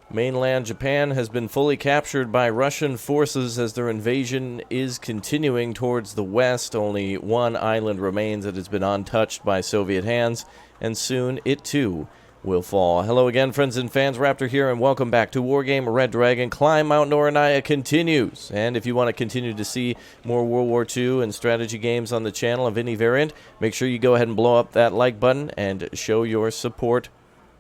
Mainland Japan has been fully captured by Russian forces as their invasion is continuing towards the west. Only one island remains that has been untouched by Soviet hands, and soon it too will fall. Hello again, friends and fans. Raptor here, and welcome back to Wargame Red Dragon. Climb Mount Noranaya continues, and if you want to continue to see more World War II and strategy games on the channel of any variant, make sure you go ahead and blow up that like button and show your support.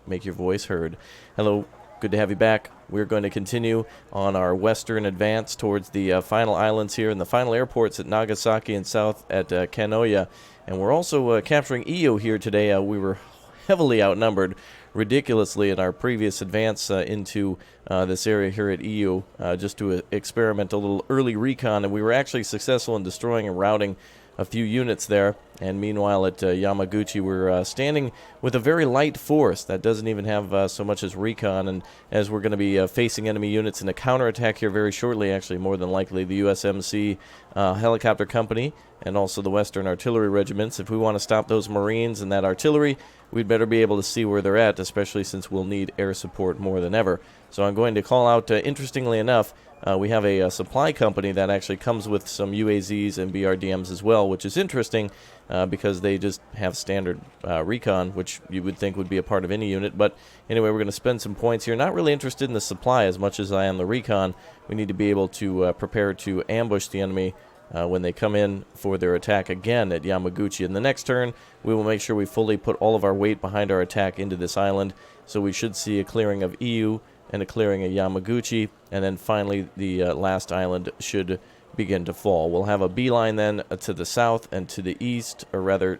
Make your voice heard. Hello. Good to have you back. We're going to continue on our western advance towards the final islands here and the final airports at Nagasaki and south at Kanoya. And we're also capturing Iyo here today. We were heavily outnumbered, ridiculously, in our previous advance into this area here at Iyo, just to experiment a little early recon. And we were actually successful in destroying and routing a few units there, and meanwhile at Yamaguchi we're standing with a very light force that doesn't even have so much as recon, and as we're going to be facing enemy units in a counterattack here very shortly, actually more than likely the USMC helicopter company and also the Western artillery regiments. If we want to stop those Marines and that artillery, we'd better be able to see where they're at, especially since we'll need air support more than ever. So I'm going to call out, interestingly enough, we have a supply company that actually comes with some UAZs and BRDMs as well, which is interesting because they just have standard recon, which you would think would be a part of any unit. But anyway, we're going to spend some points here. Not really interested in the supply as much as I am the recon. We need to be able to prepare to ambush the enemy when they come in for their attack again at Yamaguchi. In the next turn, we will make sure we fully put all of our weight behind our attack into this island. So we should see a clearing of Iyo and a clearing of Yamaguchi, and then finally the last island should begin to fall. We'll have a beeline then to the south and to the east, or rather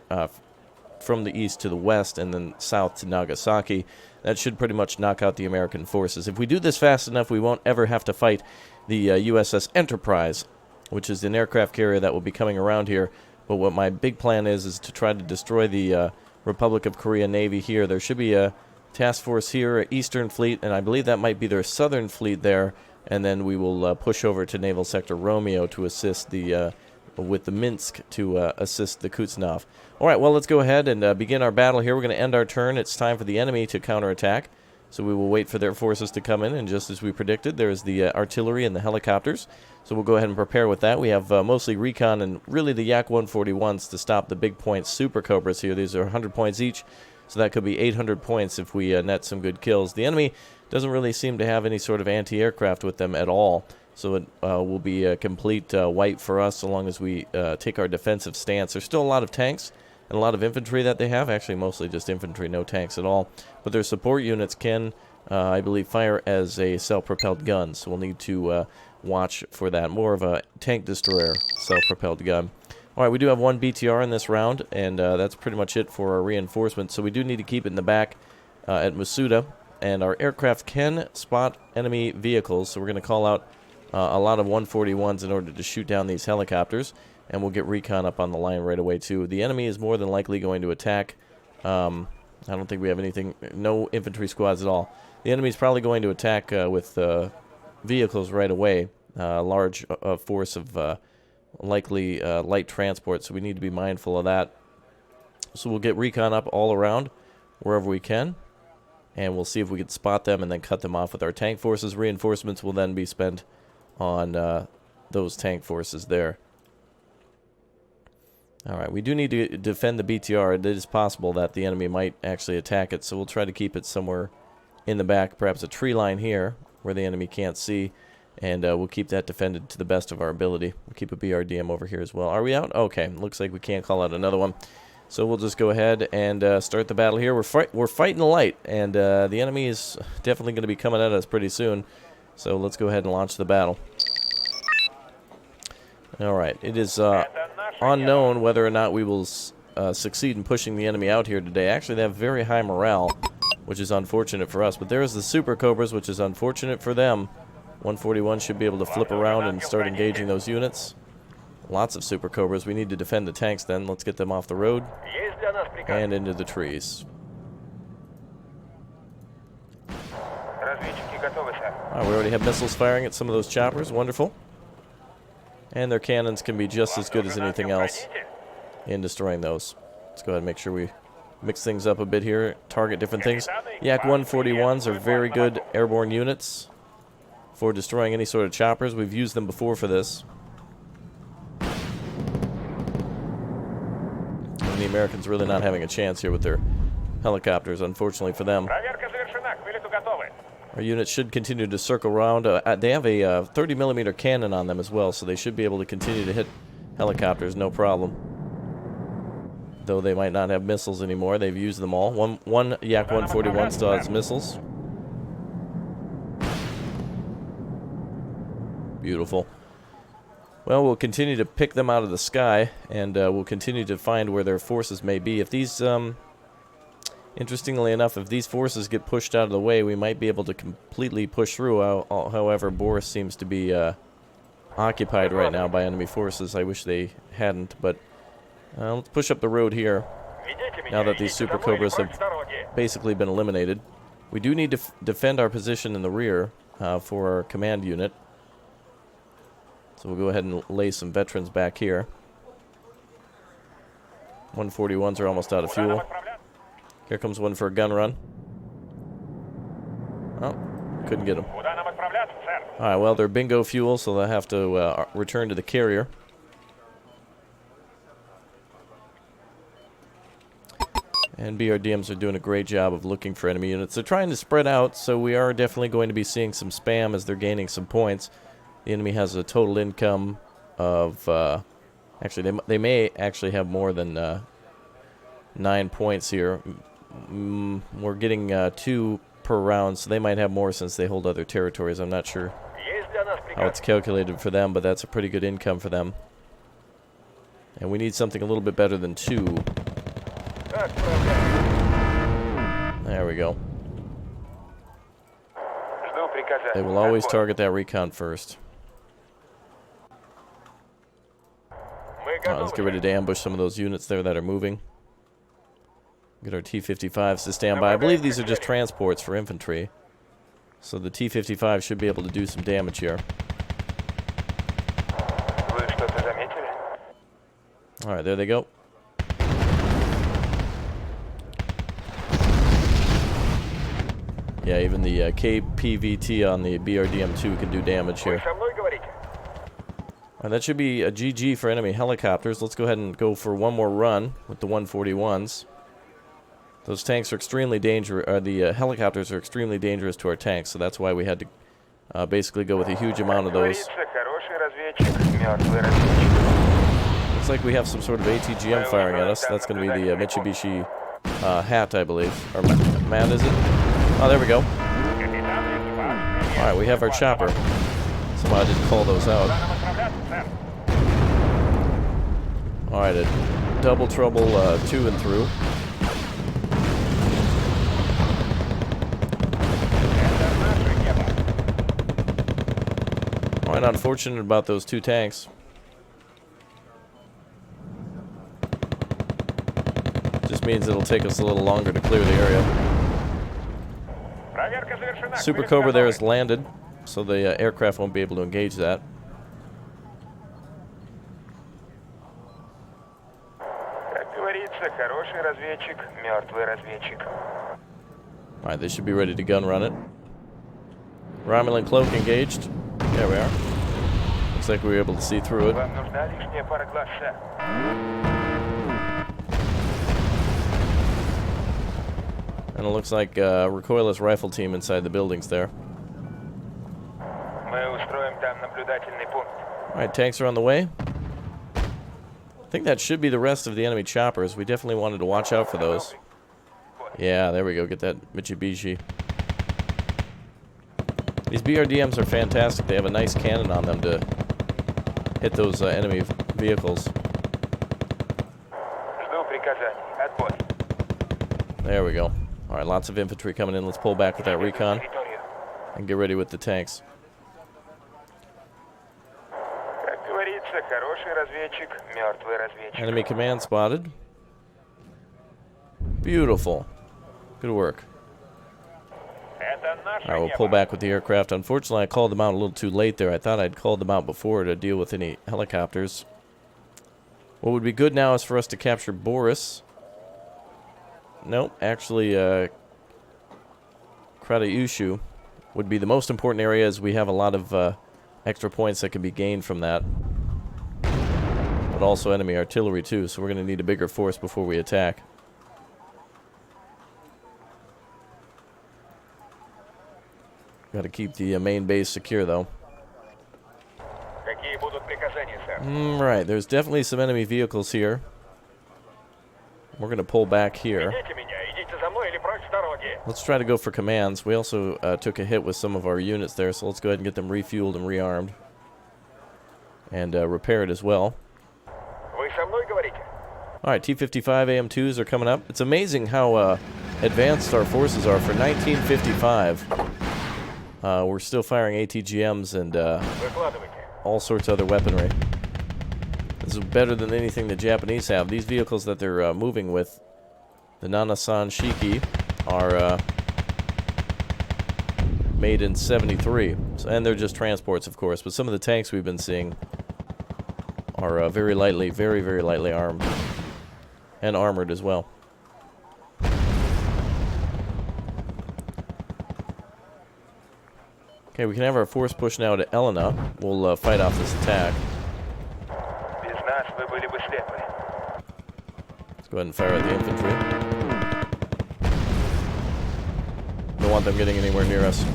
from the east to the west and then south to Nagasaki. That should pretty much knock out the American forces. If we do this fast enough, we won't ever have to fight the USS Enterprise, which is an aircraft carrier that will be coming around here. But what my big plan is to try to destroy the Republic of Korea Navy here. There should be a task force here, Eastern Fleet, and I believe that might be their Southern Fleet there, and then we will push over to Naval Sector Romeo to assist the with the Minsk to assist the Kuznetsov. All right, well, let's go ahead and begin our battle here. We're going to end our turn. It's time for the enemy to counterattack, so we will wait for their forces to come in, and just as we predicted, there's the artillery and the helicopters, so we'll go ahead and prepare with that. We have mostly recon and really the Yak 141s to stop the big point Super Cobras here. These are 100 points each, so that could be 800 points if we net some good kills. The enemy doesn't really seem to have any sort of anti-aircraft with them at all, so it will be a complete wipe for us so long as we take our defensive stance. There's still a lot of tanks and a lot of infantry that they have, actually mostly just infantry, no tanks at all. But their support units can, I believe, fire as a self-propelled gun, so we'll need to watch for that. More of a tank destroyer self-propelled gun. All right, we do have one BTR in this round, and that's pretty much it for our reinforcement. So we do need to keep it in the back at Masuda, and our aircraft can spot enemy vehicles, so we're going to call out a lot of 141s in order to shoot down these helicopters, and we'll get recon up on the line right away too. The enemy is more than likely going to attack. I don't think we have anything, no infantry squads at all. The enemy is probably going to attack with vehicles right away, a large force of likely light transport, so we need to be mindful of that. So we'll get recon up all around wherever we can, and we'll see if we can spot them and then cut them off with our tank forces. Reinforcements will then be spent on those tank forces there. Alright, we do need to defend the BTR. It is possible that the enemy might actually attack it, so we'll try to keep it somewhere in the back, perhaps a tree line here where the enemy can't see. And we'll keep that defended to the best of our ability. We'll keep a BRDM over here as well. Are we out? Okay, looks like we can't call out another one. So we'll just go ahead and start the battle here. We're fighting light, and the enemy is definitely going to be coming at us pretty soon. So let's go ahead and launch the battle. All right, it is unknown whether or not we will succeed in pushing the enemy out here today. Actually, they have very high morale, which is unfortunate for us. But there is the Super Cobras, which is unfortunate for them. 141 should be able to flip around and start engaging those units. Lots of Super Cobras. We need to defend the tanks then. Let's get them off the road and into the trees. We already have missiles firing at some of those choppers. Wonderful. And their cannons can be just as good as anything else in destroying those. Let's go ahead and make sure we mix things up a bit here, target different things. Yak 141s are very good airborne units for destroying any sort of choppers. We've used them before for this. And the Americans really not having a chance here with their helicopters, unfortunately for them. Our units should continue to circle around. They have a 30mm cannon on them as well, so they should be able to continue to hit helicopters, no problem. Though they might not have missiles anymore. They've used them all. One Yak 141 still has missiles. Beautiful. Well, we'll continue to pick them out of the sky, and we'll continue to find where their forces may be. If these, interestingly enough, if these forces get pushed out of the way, we might be able to completely push through. However, Boris seems to be occupied right now by enemy forces. I wish they hadn't, but let's push up the road here, now that these Super Cobras have basically been eliminated. We do need to defend our position in the rear for our command unit. So we'll go ahead and lay some veterans back here. 141s are almost out of fuel. Here comes one for a gun run. Oh, couldn't get them. Alright, well, they're bingo fuel, so they'll have to return to the carrier. And BRDMs are doing a great job of looking for enemy units. They're trying to spread out, so we are definitely going to be seeing some spam as they're gaining some points. The enemy has a total income of, actually, they may actually have more than 9 points here. We're getting 2 per round, so they might have more since they hold other territories. I'm not sure how it's calculated for them, but that's a pretty good income for them. And we need something a little bit better than 2. There we go. They will always target that recon first. Let's get ready to ambush some of those units there that are moving. Get our T-55s to stand by. I believe these are just transports for infantry. So the T-55 should be able to do some damage here. Alright, there they go. Yeah, even the KPVT on the BRDM-2 can do damage here. That should be a GG for enemy helicopters. Let's go ahead and go for one more run with the 141s. Those tanks are extremely dangerous. The helicopters are extremely dangerous to our tanks, so that's why we had to basically go with a huge amount of those. Looks like we have some sort of ATGM firing at us. That's going to be the Mitsubishi hat, I believe. Or Matt, is it? Oh, there we go. Alright, we have our chopper. Somehow I didn't call those out. Alright, a double trouble to and through. Alright, unfortunate about those 2 tanks. Just means it'll take us a little longer to clear the area. Super Cobra there has landed, so the aircraft won't be able to engage that. Alright, they should be ready to gun run it. Romulan cloak engaged. There we are. Looks like we were able to see through it. And it looks like a recoilless rifle team inside the buildings there. Alright, tanks are on the way. I think that should be the rest of the enemy choppers. We definitely wanted to watch out for those. Yeah, there we go. Get that Mitsubishi. These BRDMs are fantastic. They have a nice cannon on them to hit those enemy vehicles. There we go. Alright, lots of infantry coming in. Let's pull back with that recon and get ready with the tanks. Enemy command spotted. Beautiful. Good work. Alright, we'll pull back with the aircraft. Unfortunately, I called them out a little too late there. I thought I'd called them out before to deal with any helicopters. What would be good now is for us to capture Boris. Nope, actually, Kratayushu would be the most important area, as we have a lot of extra points that can be gained from that. But also enemy artillery too, so we're going to need a bigger force before we attack. Got to keep the main base secure, though. Right, there's definitely some enemy vehicles here. We're going to pull back here. Let's try to go for commands. We also took a hit with some of our units there, so let's go ahead and get them refueled and rearmed. And repaired as well. Alright, T-55 AM2s are coming up. It's amazing how advanced our forces are for 1955. We're still firing ATGMs and all sorts of other weaponry. This is better than anything the Japanese have. These vehicles that they're moving with, the Nanasan Shiki, are made in '73. And they're just transports, of course. But some of the tanks we've been seeing are very lightly, very, very lightly armed. And armored as well. Okay, we can have our force push now to Elena. We'll fight off this attack. Let's go ahead and fire at the infantry. Don't want them getting anywhere near us.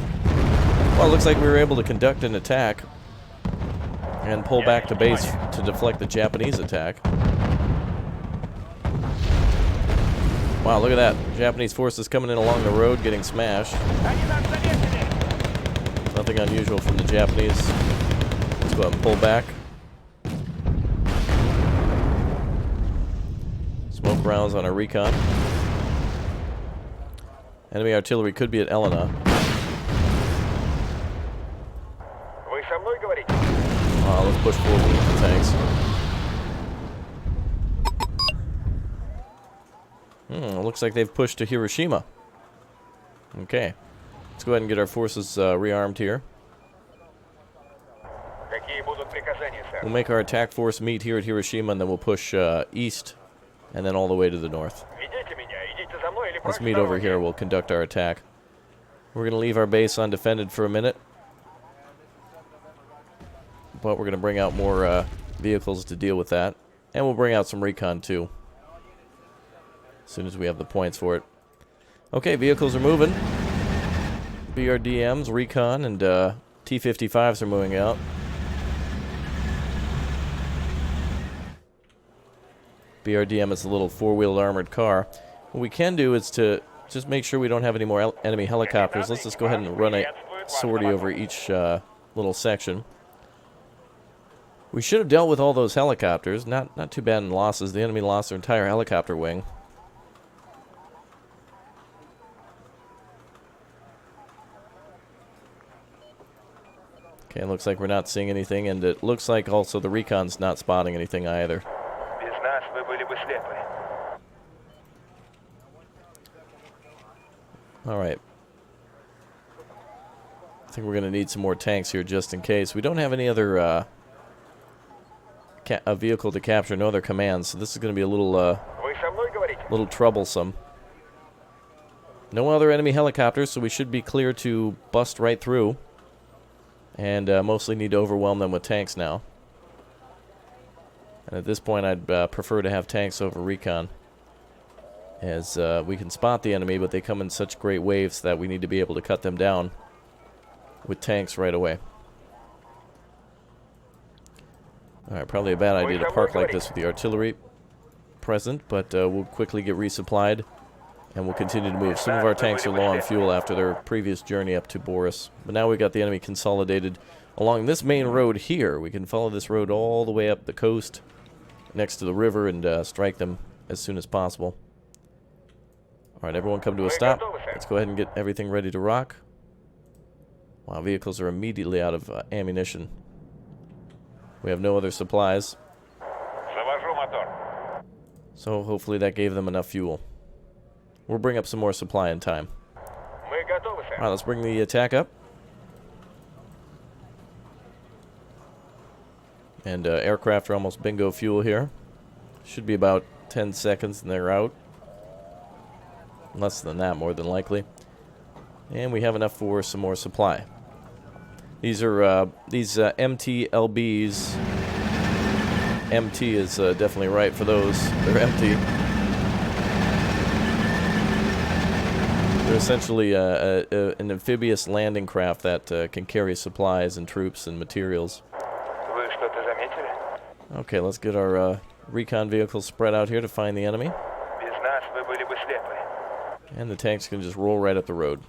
Well, it looks like we were able to conduct an attack and pull back to base to deflect the Japanese attack. Wow, look at that. Japanese forces coming in along the road, getting smashed. Nothing unusual from the Japanese. Let's go ahead and pull back. Smoke rounds on our recon. Enemy artillery could be at Elena. Let's push forward with the tanks. Looks like they've pushed to Hiroshima. Okay. Let's go ahead and get our forces rearmed here. We'll make our attack force meet here at Hiroshima, and then we'll push east, and then all the way to the north. Let's meet over here. We'll conduct our attack. We're going to leave our base undefended for a minute. But we're going to bring out more vehicles to deal with that. And we'll bring out some recon, too. As soon as we have the points for it. Okay, vehicles are moving. BRDMs, recon, and T-55s are moving out. BRDM is a little four-wheeled armored car. What we can do is to just make sure we don't have any more enemy helicopters. Let's just go ahead and run a sortie over each little section. We should have dealt with all those helicopters. Not too bad in losses. The enemy lost their entire helicopter wing. Okay, it looks like we're not seeing anything, and it looks like also the recon's not spotting anything either. Alright. I think we're going to need some more tanks here just in case. We don't have any other a vehicle to capture, no other commands, so this is going to be a little troublesome. No other enemy helicopters, so we should be clear to bust right through. And mostly need to overwhelm them with tanks now. And at this point, I'd prefer to have tanks over recon. As we can spot the enemy, but they come in such great waves that we need to be able to cut them down with tanks right away. Alright, probably a bad idea to park like this with the artillery present, but we'll quickly get resupplied. And we'll continue to move. Some of our tanks are low on fuel after their previous journey up to Boris. But now we've got the enemy consolidated along this main road here. We can follow this road all the way up the coast next to the river and strike them as soon as possible. Alright, everyone come to a stop. Let's go ahead and get everything ready to rock. Wow, vehicles are immediately out of ammunition. We have no other supplies. So hopefully that gave them enough fuel. We'll bring up some more supply in time. Alright, let's bring the attack up. And aircraft are almost bingo fuel here. Should be about 10 seconds and they're out. Less than that, more than likely. And we have enough for some more supply. These are these empty LBs. MT is definitely right for those. They're empty. They're essentially an amphibious landing craft that can carry supplies and troops and materials. Okay, let's get our recon vehicles spread out here to find the enemy. And the tanks can just roll right up the road.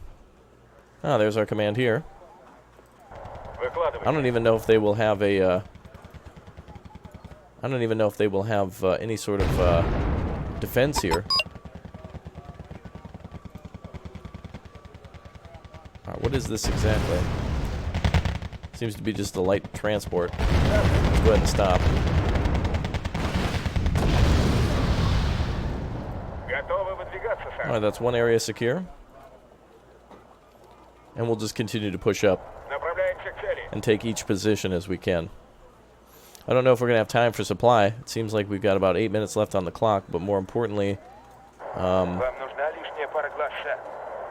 Ah, there's our command here. I don't even know if they will have a... I don't even know if they will have any sort of defense here. Alright, what is this exactly? Seems to be just a light transport. Let's go ahead and stop. Alright, that's one area secure. And we'll just continue to push up and take each position as we can. I don't know if we're going to have time for supply. It seems like we've got about 8 minutes left on the clock, but more importantly,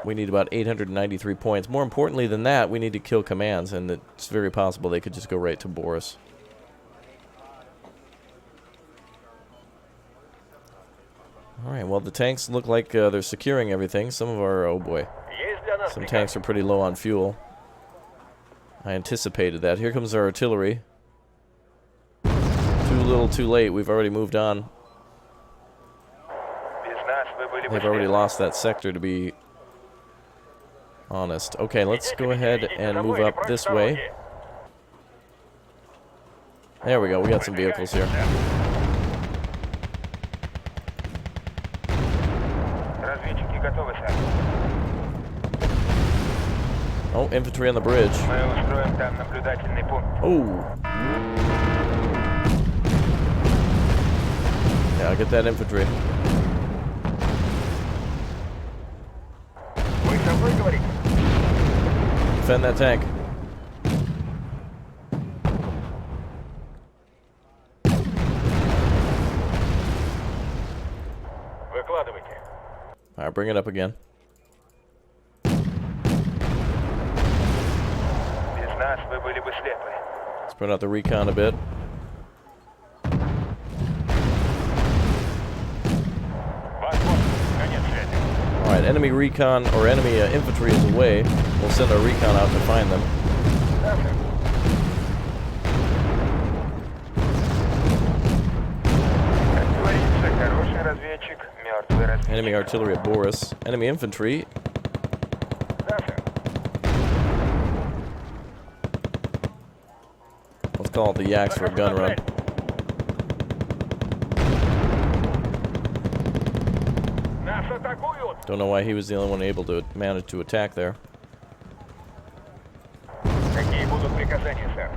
we need about 893 points. More importantly than that, we need to kill commands, and it's very possible they could just go right to Boris. Alright, well, the tanks look like they're securing everything. Some of our... oh boy. Some tanks are pretty low on fuel. I anticipated that. Here comes our artillery. Too little, too late. We've already moved on. They've already lost that sector, to be honest. Okay, let's go ahead and move up this way. There we go. We got some vehicles here. Oh, infantry on the bridge. Oh. Yeah, I'll get that infantry. Defend that tank. Alright, bring it up again. Spread out the recon a bit. Alright, enemy recon, or enemy infantry is away. We'll send our recon out to find them. Enemy artillery at Boris. Enemy infantry. Let's call it the Yaks for a gun run. Don't know why he was the only one able to manage to attack there. Какие будут приказания, сэр?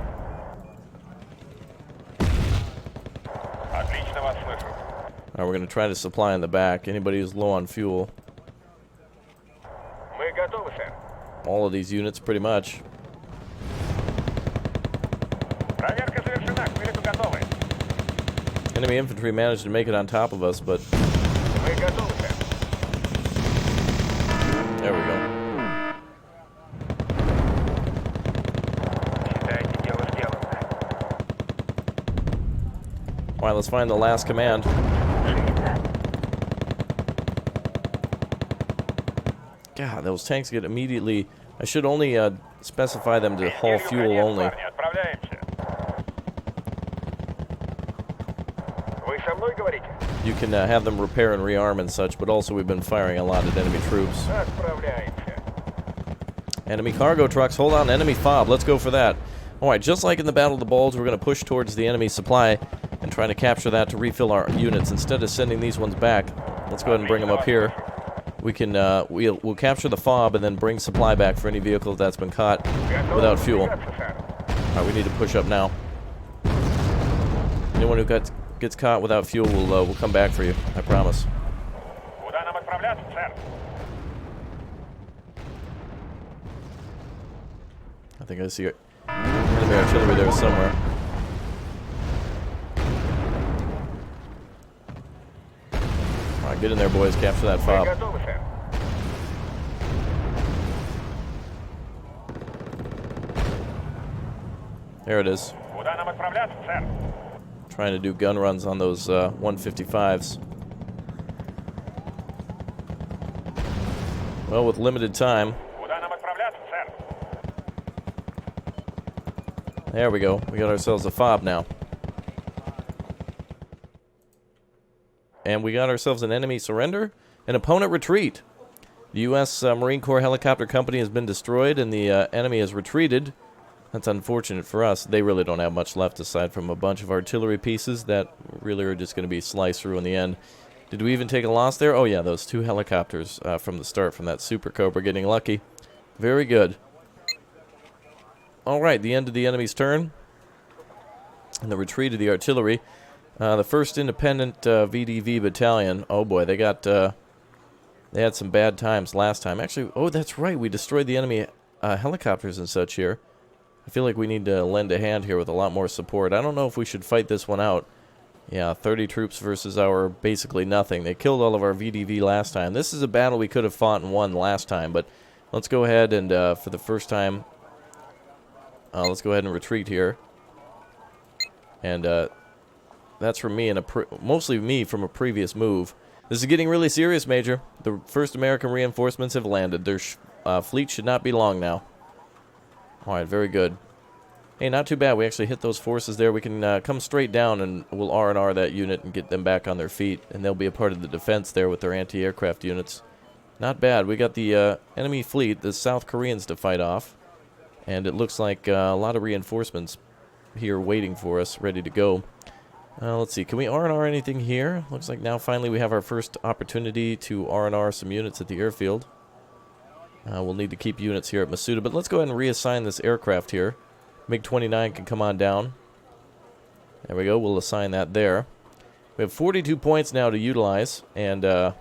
Отлично вас слышу. Alright, we're going to try to supply in the back. Anybody who's low on fuel. Мы готовы, сэр. All of these units, pretty much. Проверка завершена. К вылету готовы. Enemy infantry managed to make it on top of us, but... Мы готовы, сэр. There we go. Считайте, дело сделано. Alright, let's find the last command. God, those tanks get immediately... I should only specify them to haul fuel only. Вы со мной говорите? You can have them repair and rearm and such, but also we've been firing a lot at enemy troops. Отправляемся. Enemy cargo trucks, hold on, enemy FOB, let's go for that. Alright, just like in the Battle of the Bulge, we're going to push towards the enemy supply and try to capture that to refill our units. Instead of sending these ones back, let's go ahead and bring them up here. We can, we'll capture the FOB and then bring supply back for any vehicle that's been caught without fuel. Alright, we need to push up now. Anyone who gets caught without fuel will come back for you, I promise. Куда нам отправляться, сэр? I think I see enemy artillery there somewhere. Alright, get in there, boys. Capture that Мы FOB. готовы, сэр. There it is. Куда нам отправляться, сэр? Trying to do gun runs on those 155s. Well, with limited time. Куда нам отправляться, сэр? There we go. We got ourselves a fob now. And we got ourselves an enemy surrender. An opponent retreat. The U.S. Marine Corps helicopter company has been destroyed and the enemy has retreated. That's unfortunate for us. They really don't have much left aside from a bunch of artillery pieces that really are just going to be sliced through in the end. Did we even take a loss there? Oh yeah, those 2 helicopters from the start from that Super Cobra getting lucky. Very good. Alright, the end of the enemy's turn. And the retreat of the artillery. The 1st Independent VDV Battalion. Oh boy, they got... they had some bad times last time. Actually, oh that's right, we destroyed the enemy helicopters and such here. I feel like we need to lend a hand here with a lot more support. I don't know if we should fight this one out. Yeah, 30 troops versus our basically nothing. They killed all of our VDV last time. This is a battle we could have fought and won last time, but let's go ahead and, for the first time, let's go ahead and retreat here. And that's from me, and mostly me from a previous move. This is getting really serious, Major. The first American reinforcements have landed. Their fleet should not be long now. Alright, very good. Hey, not too bad. We actually hit those forces there. We can come straight down and we'll R&R that unit and get them back on their feet. And they'll be a part of the defense there with their anti-aircraft units. Not bad. We got the enemy fleet, the South Koreans, to fight off. And it looks like a lot of reinforcements here waiting for us, ready to go. Let's see. Can we R&R anything here? Looks like now finally we have our first opportunity to R&R some units at the airfield. We'll need to keep units here at Masuda, but let's go ahead and reassign this aircraft here. MiG-29 can come on down. There we go. We'll assign that there. We have 42 points now to utilize, and I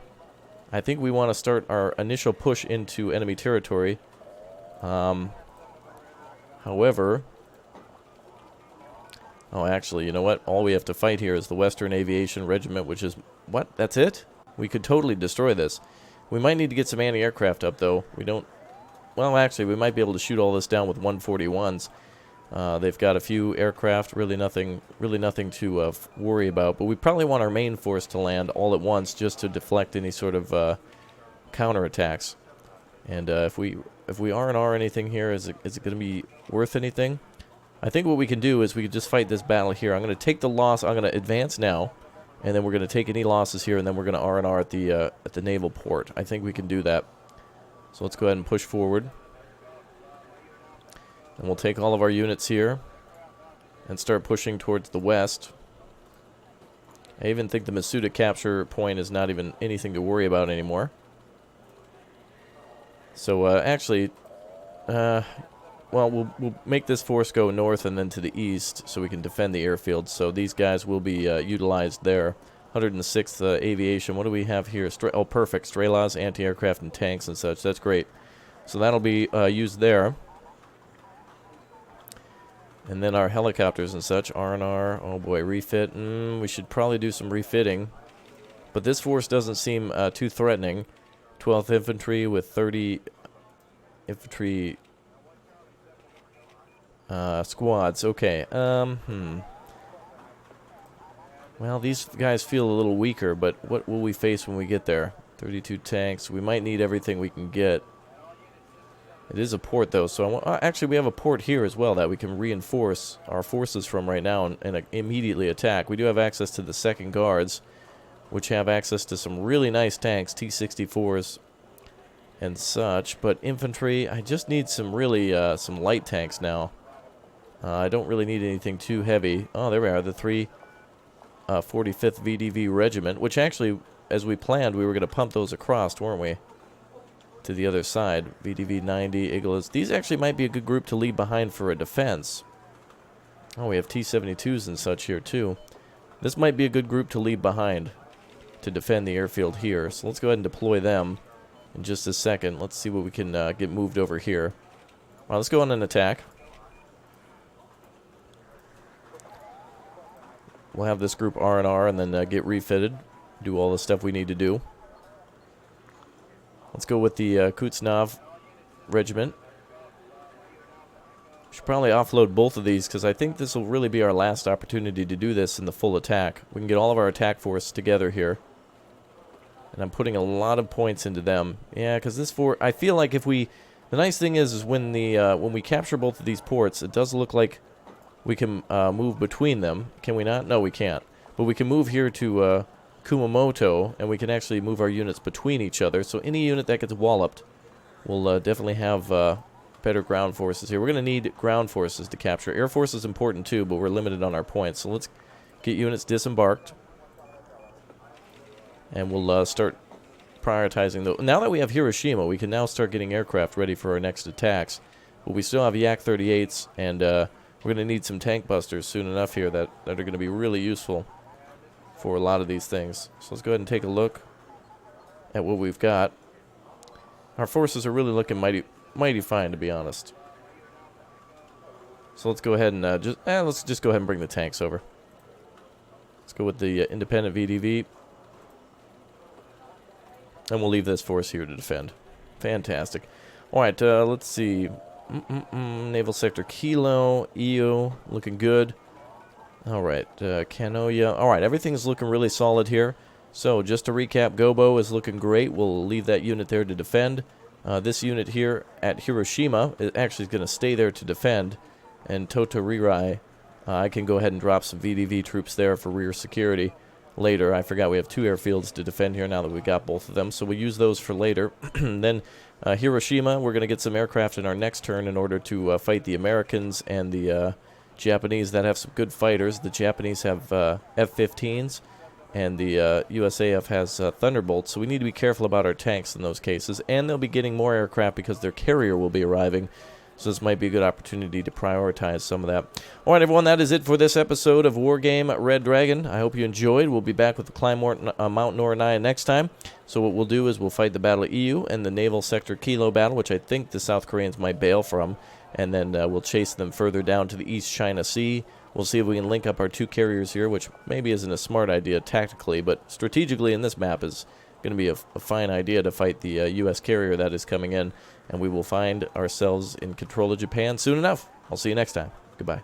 think we want to start our initial push into enemy territory. However... Oh, actually, you know what? All we have to fight here is the Western Aviation Regiment, which is... What? That's it? We could totally destroy this. We might need to get some anti-aircraft up, though. We don't... Well, actually, we might be able to shoot all this down with 141s. They've got a few aircraft, really nothing to worry about. But we probably want our main force to land all at once just to deflect any sort of counterattacks. And if we R&R anything here, is it going to be worth anything? I think what we can do is we can just fight this battle here. I'm going to take the loss. I'm going to advance now. And then we're going to take any losses here, and then we're going to R&R at the naval port. I think we can do that. So let's go ahead and push forward. And we'll take all of our units here and start pushing towards the west. I even think the Masuda capture point is not even anything to worry about anymore. So actually, well, we'll make this force go north and then to the east so we can defend the airfield. So these guys will be utilized there. 106th Aviation. What do we have here? Oh, perfect. Strelaz, anti-aircraft, and tanks and such. That's great. So that'll be used there. And then our helicopters and such. R&R. Oh boy, refit. We should probably do some refitting. But this force doesn't seem too threatening. 12th Infantry with 30 infantry squads. Okay. Well, these guys feel a little weaker, but what will we face when we get there? 32 tanks. We might need everything we can get. It is a port, though, so actually we have a port here as well that we can reinforce our forces from right now and immediately attack. We do have access to the 2nd Guards, which have access to some really nice tanks, T-64s and such. But infantry, I just need some really some light tanks now. I don't really need anything too heavy. Oh, there we are, the 345th VDV Regiment, which actually, as we planned, we were going to pump those across, weren't we? To the other side. VDV 90, Iglas. These actually might be a good group to leave behind for a defense. Oh, we have T-72s and such here, too. This might be a good group to leave behind to defend the airfield here. So let's go ahead and deploy them in just a second. Let's see what we can get moved over here. All right, let's go on an attack. We'll have this group R&R and then get refitted. Do all the stuff we need to do. Let's go with the Kuznetsov Regiment. Should probably offload both of these because I think this will really be our last opportunity to do this in the full attack. We can get all of our attack force together here. And I'm putting a lot of points into them. Yeah, because this I feel like if we... The nice thing is when we capture both of these ports, it does look like we can move between them. Can we not? No, we can't. But we can move here to Kumamoto, and we can actually move our units between each other. So any unit that gets walloped will definitely have better ground forces here. We're going to need ground forces to capture. Air force is important too, but we're limited on our points. So let's get units disembarked. And we'll start prioritizing those. Now that we have Hiroshima, we can now start getting aircraft ready for our next attacks. But we still have Yak-38s, and we're going to need some tank busters soon enough here that are going to be really useful for a lot of these things. So let's go ahead and take a look at what we've got. Our forces are really looking mighty fine, to be honest. So let's go ahead and let's just go ahead and bring the tanks over. Let's go with the independent VDV. And we'll leave this force here to defend. Fantastic. Alright, let's see. Naval Sector Kilo, EO, looking good. Alright, Kanoya. Alright, everything's looking really solid here. So, just to recap, Gobo is looking great. We'll leave that unit there to defend. This unit here at Hiroshima is actually going to stay there to defend. And Totorirai, I can go ahead and drop some VDV troops there for rear security later. I forgot we have 2 airfields to defend here now that we got both of them. So we'll use those for later. Then Hiroshima, we're going to get some aircraft in our next turn in order to fight the Americans and the Japanese that have some good fighters. The Japanese have F-15s. And the USAF has Thunderbolts, so we need to be careful about our tanks in those cases. And they'll be getting more aircraft because their carrier will be arriving. So this might be a good opportunity to prioritize some of that. All right, everyone, that is it for this episode of Wargame Red Dragon. I hope you enjoyed. We'll be back with the Climb Mount Noranaya next time. So what we'll do is we'll fight the Battle of EU and the Naval Sector Kilo battle, which I think the South Koreans might bail from. And then we'll chase them further down to the East China Sea. We'll see if we can link up our 2 carriers here, which maybe isn't a smart idea tactically, but strategically in this map is going to be a fine idea to fight the U.S. carrier that is coming in, and we will find ourselves in control of Japan soon enough. I'll see you next time. Goodbye.